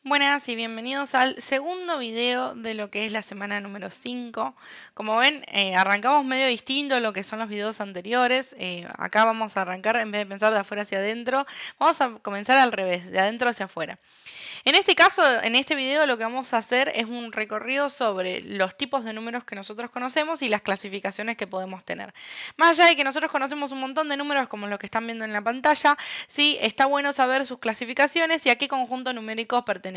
Buenas y bienvenidos al segundo video de lo que es la semana número 5. Como ven, arrancamos medio distinto a lo que son los videos anteriores. Acá vamos a arrancar, en vez de pensar de afuera hacia adentro, vamos a comenzar al revés, de adentro hacia afuera. En este caso, en este video lo que vamos a hacer es un recorrido sobre los tipos de números que nosotros conocemos y las clasificaciones que podemos tener. Más allá de que nosotros conocemos un montón de números como los que están viendo en la pantalla, sí, está bueno saber sus clasificaciones y a qué conjunto numérico pertenecen.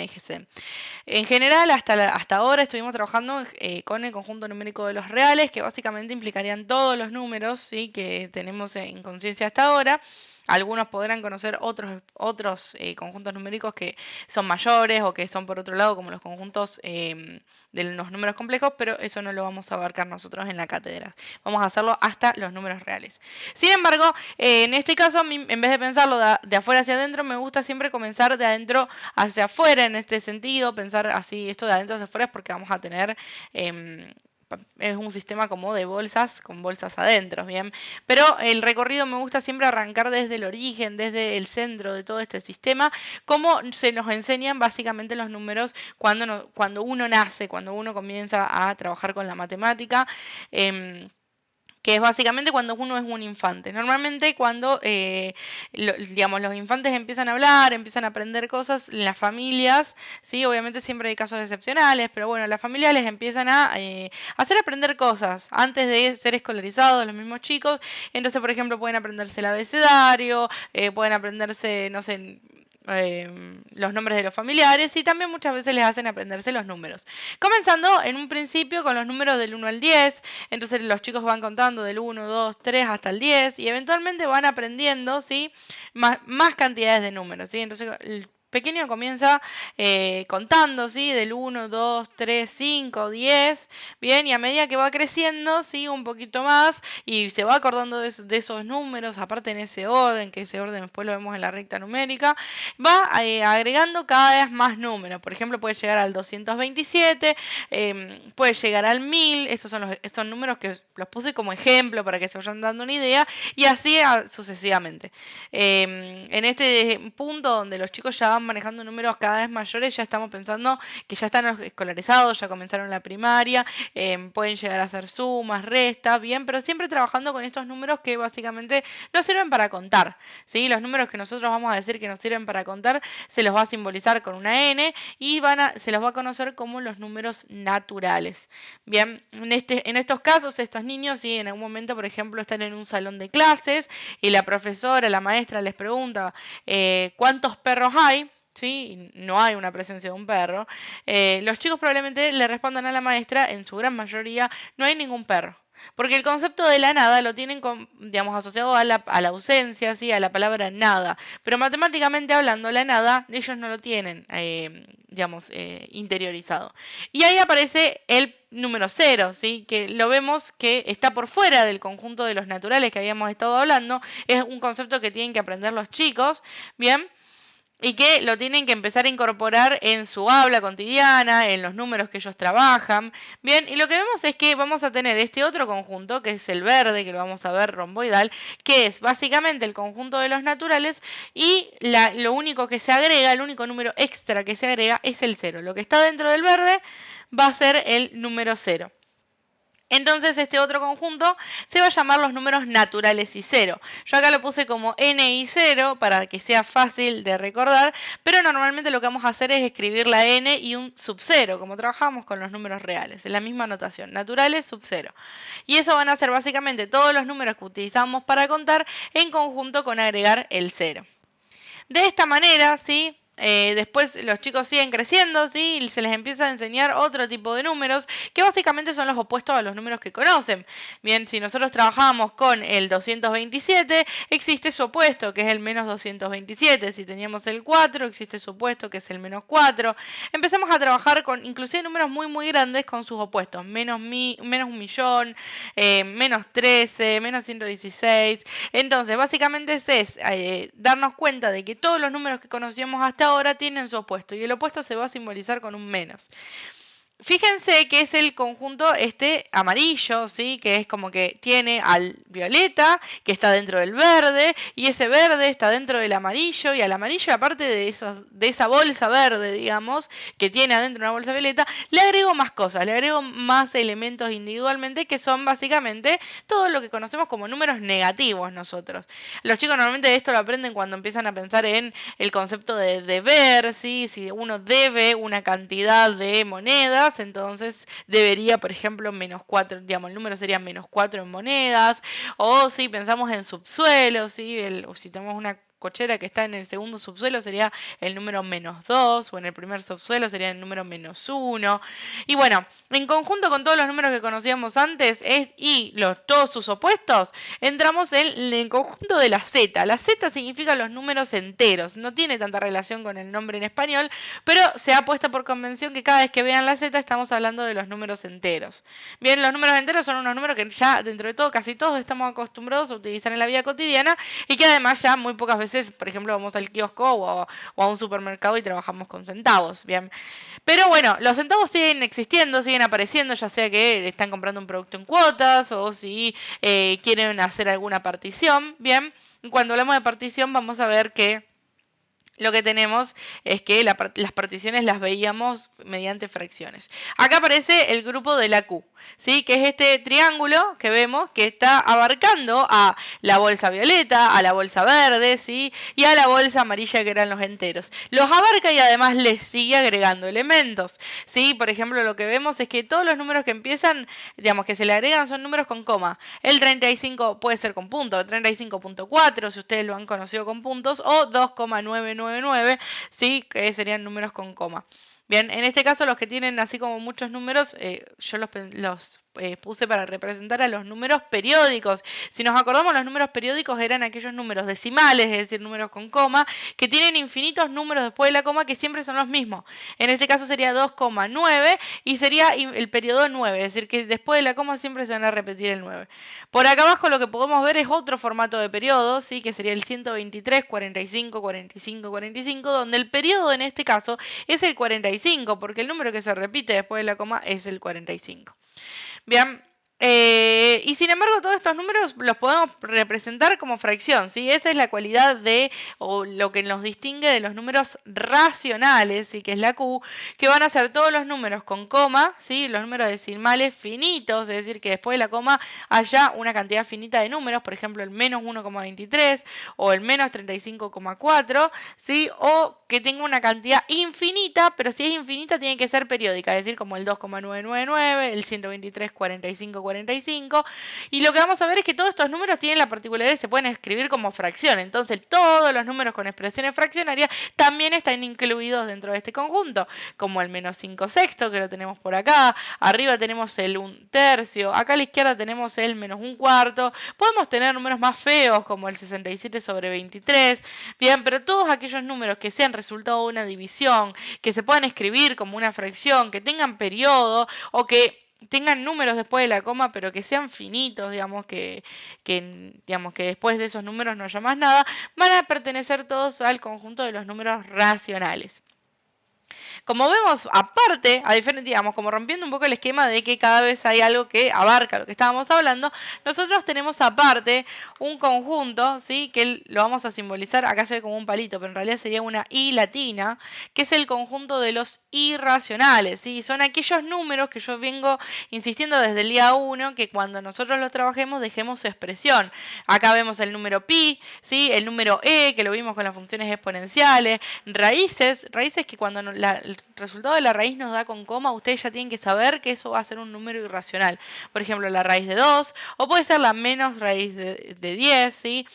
En general, hasta ahora estuvimos trabajando con el conjunto numérico de los reales, que básicamente implicarían todos los números, ¿sí?, que tenemos en conciencia hasta ahora. Algunos podrán conocer otros conjuntos numéricos que son mayores o que son por otro lado como los conjuntos de los números complejos, pero eso no lo vamos a abarcar nosotros en la cátedra. Vamos a hacerlo hasta los números reales. Sin embargo, en este caso, a mí, en vez de pensarlo de afuera hacia adentro, me gusta siempre comenzar de adentro hacia afuera en este sentido, pensar así, esto de adentro hacia afuera es porque vamos a tener... es un sistema como de bolsas, con bolsas adentro, ¿bien? Pero el recorrido me gusta siempre arrancar desde el origen, desde el centro de todo este sistema, como se nos enseñan básicamente los números cuando uno nace, cuando uno comienza a trabajar con la matemática. Que es básicamente cuando uno es un infante. Normalmente cuando, digamos, los infantes empiezan a hablar, empiezan a aprender cosas, las familias, sí, obviamente siempre hay casos excepcionales, pero bueno, las familias les empiezan a hacer aprender cosas antes de ser escolarizados los mismos chicos. Entonces, por ejemplo, pueden aprenderse el abecedario, pueden aprenderse, no sé, los nombres de los familiares y también muchas veces les hacen aprenderse los números. Comenzando en un principio con los números del 1 al 10, entonces los chicos van contando del 1, 2, 3 hasta el 10 y eventualmente van aprendiendo, ¿sí?, más cantidades de números, ¿sí? Entonces el pequeño comienza contando, ¿sí?, del 1, 2, 3, 5, 10, bien, y a medida que va creciendo, ¿sí?, un poquito más y se va acordando de esos números, aparte en ese orden, que ese orden después lo vemos en la recta numérica, va agregando cada vez más números. Por ejemplo, puede llegar al 227, puede llegar al 1000. Estos son estos números que los puse como ejemplo para que se vayan dando una idea, y así sucesivamente. En este punto donde los chicos ya van manejando números cada vez mayores, ya estamos pensando que ya están escolarizados, ya comenzaron la primaria, pueden llegar a hacer sumas, restas, bien, pero siempre trabajando con estos números que básicamente no sirven para contar, ¿sí? Los números que nosotros vamos a decir que nos sirven para contar se los va a simbolizar con una N y se los va a conocer como los números naturales. Bien, en estos casos, estos niños, si en algún momento, por ejemplo, están en un salón de clases y la profesora, la maestra les pregunta ¿cuántos perros hay? ¿Sí? No hay una presencia de un perro. Los chicos probablemente le respondan a la maestra, en su gran mayoría, no hay ningún perro. Porque el concepto de la nada lo tienen, digamos, asociado a la ausencia, ¿sí?, a la palabra nada. Pero matemáticamente hablando, la nada, ellos no lo tienen, digamos, interiorizado. Y ahí aparece el número cero, ¿sí?, que lo vemos que está por fuera del conjunto de los naturales que habíamos estado hablando. Es un concepto que tienen que aprender los chicos, ¿bien? Y que lo tienen que empezar a incorporar en su habla cotidiana, en los números que ellos trabajan. Bien, y lo que vemos es que vamos a tener este otro conjunto, que es el verde, que lo vamos a ver romboidal, que es básicamente el conjunto de los naturales, y lo único que se agrega, el único número extra que se agrega es el cero. Lo que está dentro del verde va a ser el número cero. Entonces este otro conjunto se va a llamar los números naturales y cero. Yo acá lo puse como n y 0 para que sea fácil de recordar, pero normalmente lo que vamos a hacer es escribir la n y un sub 0, como trabajamos con los números reales, en la misma notación, naturales sub 0. Y eso van a ser básicamente todos los números que utilizamos para contar en conjunto con agregar el 0. De esta manera, ¿sí? Después los chicos siguen creciendo, ¿sí?, y se les empieza a enseñar otro tipo de números que básicamente son los opuestos a los números que conocen. Bien, si nosotros trabajamos con el 227, existe su opuesto, que es el menos 227. Si teníamos el 4, existe su opuesto, que es el menos 4. Empezamos a trabajar con inclusive números muy muy grandes con sus opuestos, menos un millón, menos 13, menos 116. Entonces, básicamente es darnos cuenta de que todos los números que conocíamos hasta ahora tienen su opuesto y el opuesto se va a simbolizar con un menos. Fíjense que es el conjunto este amarillo, ¿sí? Que es como que tiene al violeta, que está dentro del verde, y ese verde está dentro del amarillo, y al amarillo, aparte de esa bolsa verde, digamos, que tiene adentro una bolsa violeta, le agrego más cosas, le agrego más elementos individualmente, que son básicamente todo lo que conocemos como números negativos nosotros. Los chicos normalmente esto lo aprenden cuando empiezan a pensar en el concepto de deber, ¿sí? Si uno debe una cantidad de monedas, entonces debería, por ejemplo, -4, digamos, el número sería -4 en monedas, o si pensamos en subsuelo, ¿sí? O si tenemos una cochera que está en el segundo subsuelo sería el número -2, o en el primer subsuelo sería el número -1. Y bueno, en conjunto con todos los números que conocíamos antes y todos sus opuestos, entramos en el conjunto de la Z. La Z significa los números enteros, no tiene tanta relación con el nombre en español, pero se ha puesto por convención que cada vez que vean la Z estamos hablando de los números enteros. Bien, los números enteros son unos números que ya dentro de todo casi todos estamos acostumbrados a utilizar en la vida cotidiana y que además ya muy pocas veces, por ejemplo, vamos al kiosco o a un supermercado y trabajamos con centavos. Bien, pero bueno, los centavos siguen existiendo, siguen apareciendo, ya sea que están comprando un producto en cuotas o si quieren hacer alguna partición. Bien, cuando hablamos de partición vamos a ver que lo que tenemos es que las particiones las veíamos mediante fracciones. Acá aparece el grupo de la Q, ¿sí? Que es este triángulo que vemos que está abarcando a la bolsa violeta, a la bolsa verde, ¿sí? Y a la bolsa amarilla que eran los enteros. Los abarca y además les sigue agregando elementos, ¿sí? Por ejemplo, lo que vemos es que todos los números que empiezan, digamos, que se le agregan son números con coma. El 35 puede ser con punto, 35.4 si ustedes lo han conocido con puntos, o 2,999, ¿sí? Que serían números con coma. Bien, en este caso los que tienen así como muchos números, yo los puse para representar a los números periódicos. Si nos acordamos, los números periódicos eran aquellos números decimales, es decir, números con coma, que tienen infinitos números después de la coma que siempre son los mismos. En este caso sería 2,9 y sería el periodo 9, es decir, que después de la coma siempre se van a repetir el 9. Por acá abajo lo que podemos ver es otro formato de periodo, ¿sí? Que sería el 123, 45, 45, 45, donde el periodo en este caso es el 45, porque el número que se repite después de la coma es el 45. Bien, y sin embargo todos estos números los podemos representar como fracción, ¿sí? Esa es la cualidad o lo que nos distingue de los números racionales, ¿sí? Que es la Q, que van a ser todos los números con coma, ¿sí? Los números decimales finitos, es decir, que después de la coma haya una cantidad finita de números, por ejemplo el -1,23 o el -35,4, ¿sí? O que tenga una cantidad infinita, pero si es infinita tiene que ser periódica, es decir, como el 2,999, el 123, 45, 45. Y lo que vamos a ver es que todos estos números tienen la particularidad de que se pueden escribir como fracción. Entonces, todos los números con expresiones fraccionarias también están incluidos dentro de este conjunto, como el -5/6, que lo tenemos por acá. Arriba tenemos el 1/3. Acá a la izquierda tenemos el -1/4. Podemos tener números más feos, como el 67/23. Bien, pero todos aquellos números que sean resultado de una división, que se puedan escribir como una fracción, que tengan periodo o que tengan números después de la coma, pero que sean finitos, digamos digamos que después de esos números no haya más nada, van a pertenecer todos al conjunto de los números racionales. Como vemos, aparte, a diferencia, digamos, como rompiendo un poco el esquema de que cada vez hay algo que abarca lo que estábamos hablando, nosotros tenemos aparte un conjunto, ¿sí? Que lo vamos a simbolizar, acá se ve como un palito, pero en realidad sería una I latina, que es el conjunto de los irracionales, ¿sí? Son aquellos números que yo vengo insistiendo desde el día 1, que cuando nosotros los trabajemos dejemos su expresión. Acá vemos el número pi, ¿sí? El número e, que lo vimos con las funciones exponenciales, raíces que cuando el resultado de la raíz nos da con coma, ustedes ya tienen que saber que eso va a ser un número irracional. Por ejemplo, la raíz de 2, o puede ser la menos raíz de 10, ¿sí?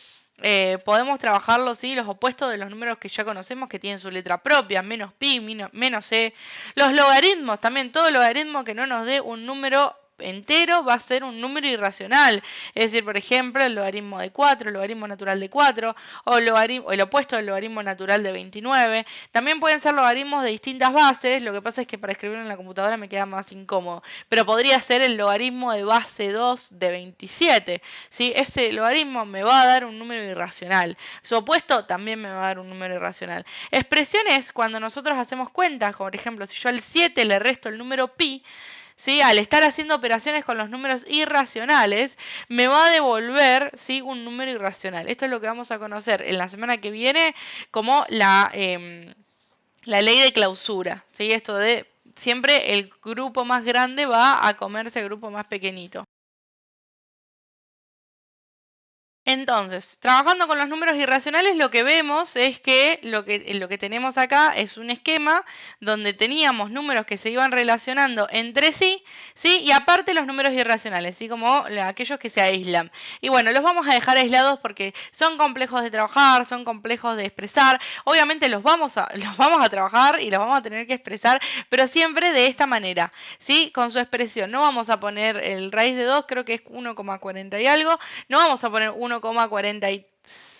Podemos trabajarlo, ¿sí? Los opuestos de los números que ya conocemos, que tienen su letra propia, menos pi, menos e. Los logaritmos, también todo logaritmo que no nos dé un número entero va a ser un número irracional. Es decir, por ejemplo, el logaritmo de 4, el logaritmo natural de 4, o el opuesto del logaritmo natural de 29. También pueden ser logaritmos de distintas bases, lo que pasa es que para escribirlo en la computadora me queda más incómodo. Pero podría ser el logaritmo de base 2 de 27. ¿Sí? Ese logaritmo me va a dar un número irracional. Su opuesto también me va a dar un número irracional. Expresiones cuando nosotros hacemos cuentas, como por ejemplo, si yo al 7 le resto el número pi, ¿sí? Al estar haciendo operaciones con los números irracionales, me va a devolver, ¿sí? Un número irracional. Esto es lo que vamos a conocer en la semana que viene como la ley de clausura. ¿Sí? Esto de siempre el grupo más grande va a comerse el grupo más pequeñito. Entonces, trabajando con los números irracionales, lo que vemos es que lo que tenemos acá es un esquema donde teníamos números que se iban relacionando entre sí, ¿sí? Y aparte los números irracionales, ¿sí? Como aquellos que se aíslan. Y bueno, los vamos a dejar aislados porque son complejos de trabajar, son complejos de expresar. Obviamente los vamos a trabajar y los vamos a tener que expresar, pero siempre de esta manera, ¿sí? Con su expresión. No vamos a poner el raíz de 2, creo que es 1,40 y algo. No vamos a poner 1,40 y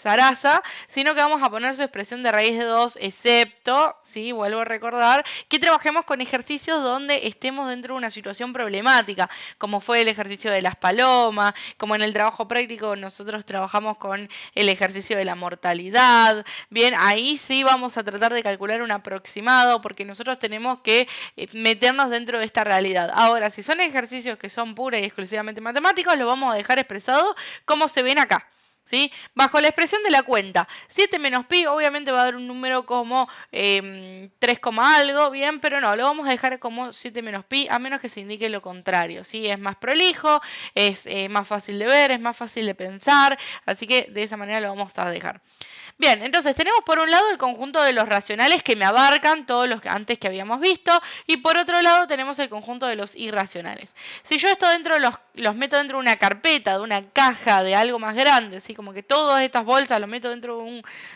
zaraza, sino que vamos a poner su expresión de raíz de 2, excepto, ¿sí? Vuelvo a recordar, que trabajemos con ejercicios donde estemos dentro de una situación problemática, como fue el ejercicio de las palomas, como en el trabajo práctico nosotros trabajamos con el ejercicio de la mortalidad. Bien, ahí sí vamos a tratar de calcular un aproximado, porque nosotros tenemos que meternos dentro de esta realidad. Ahora, si son ejercicios que son pura y exclusivamente matemáticos, lo vamos a dejar expresado como se ven acá. ¿Sí? Bajo la expresión de la cuenta, 7 menos pi obviamente va a dar un número como 3, algo, bien, pero no, lo vamos a dejar como 7 menos pi, a menos que se indique lo contrario, ¿sí? Es más prolijo, es más fácil de ver, es más fácil de pensar, así que de esa manera lo vamos a dejar. Bien, entonces tenemos por un lado el conjunto de los racionales que me abarcan todos los que antes que habíamos visto, y por otro lado tenemos el conjunto de los irracionales. Si yo esto dentro los meto dentro de una carpeta, de una caja, de algo más grande, así como que todas estas bolsas los meto dentro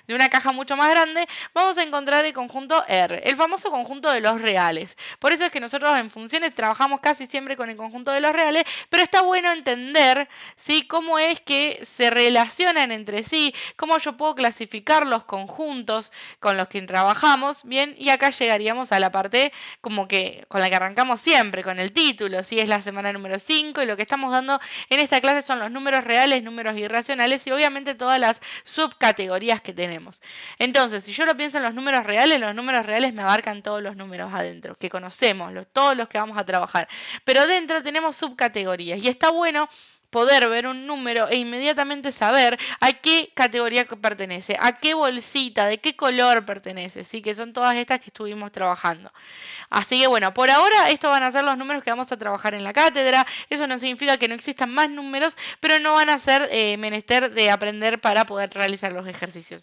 de una caja mucho más grande, vamos a encontrar el conjunto R, el famoso conjunto de los reales. Por eso es que nosotros en funciones trabajamos casi siempre con el conjunto de los reales, pero está bueno entender, ¿sí? Cómo es que se relacionan entre sí, cómo yo puedo clasificar los conjuntos con los que trabajamos, bien, y acá llegaríamos a la parte como que con la que arrancamos siempre, con el título, ¿sí? Es la semana número 5 y lo que estamos dando en esta clase son los números reales, números irracionales y obviamente todas las subcategorías que tenemos. Entonces, si yo lo pienso en los números reales me abarcan todos los números adentro, que conocemos, todos los que vamos a trabajar, pero dentro tenemos subcategorías y está bueno poder ver un número e inmediatamente saber a qué categoría pertenece, a qué bolsita, de qué color pertenece, ¿sí? Que son todas estas que estuvimos trabajando. Así que bueno, por ahora estos van a ser los números que vamos a trabajar en la cátedra. Eso no significa que no existan más números, pero no van a ser menester de aprender para poder realizar los ejercicios.